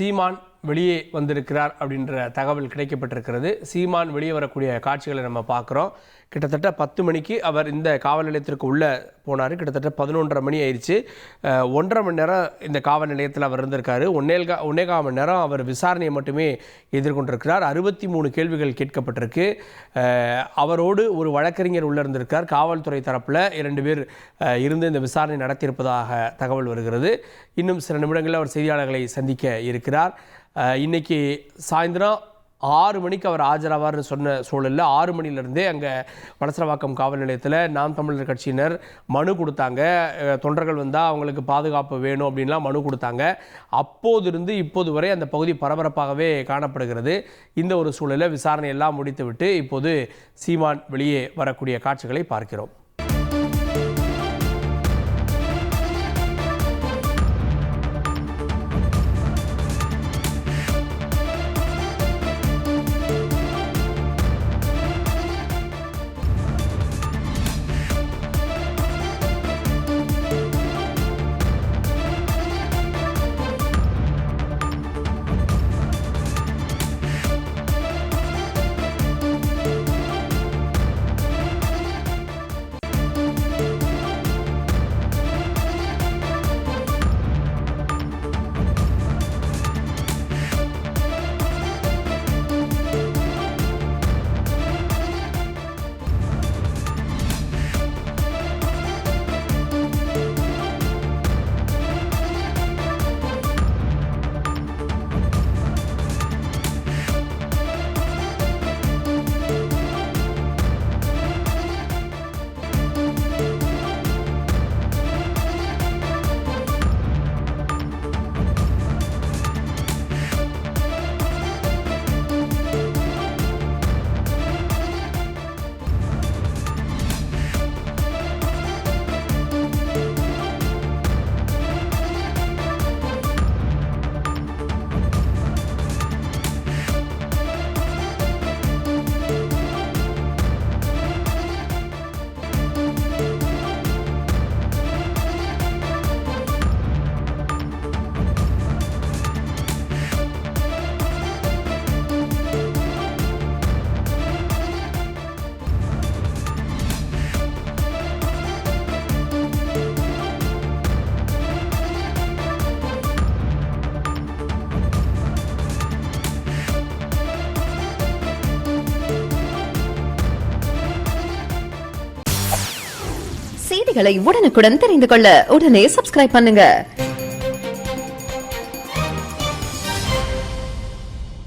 சீமான் வெளியே வந்திருக்கிறார் அப்படின்ற தகவல் கிடைக்கப்பட்டிருக்கிறது. சீமான் வெளியே வரக்கூடிய காட்சிகளை நம்ம பார்க்குறோம். கிட்டத்தட்ட 10 மணிக்கு அவர் இந்த காவல் நிலையத்திற்கு உள்ளே போனார். கிட்டத்தட்ட 11:30 மணி ஆயிடுச்சு. 1.5 மணி நேரம் இந்த காவல் நிலையத்தில் அவர் இருந்திருக்காரு. 1.25 மணி நேரம் அவர் விசாரணையை மட்டுமே எதிர்கொண்டிருக்கிறார். 63 கேள்விகள் கேட்கப்பட்டிருக்கு. அவரோடு ஒரு வழக்கறிஞர் உள்ளே இருந்திருக்கார். காவல்துறை தரப்பில் 2 பேர் இருந்து இந்த விசாரணை நடத்தியிருப்பதாக தகவல் வருகிறது. இன்னும் சில நிமிடங்களில் அவர் செய்தியாளர்களை சந்திக்க இருக்கிறார். இன்னைக்கு சாயந்தரம் 6 மணிக்கு அவர் ஆஜராவார்னு சொன்ன சூழலில் 6 மணிலேருந்தே அங்கே வளசரவாக்கம் காவல் நிலையத்தில் நாம் தமிழர் கட்சியினர் மனு கொடுத்தாங்க. தொண்டர்கள் வந்தால் அவங்களுக்கு பாதுகாப்பு வேணும் அப்படின்லாம் மனு கொடுத்தாங்க. அப்போதிருந்து இப்போது வரை அந்த பகுதி பரபரப்பாகவே காணப்படுகிறது. இந்த ஒரு சூழலில் விசாரணை எல்லாம் முடித்துவிட்டு இப்போது சீமான் வெளியே வரக்கூடிய காட்சிகளை பார்க்கிறோம். செய்திகளை உடனுக்குடன் தெரிந்து கொள்ள உடனே சப்ஸ்கிரைப் பண்ணுங்க.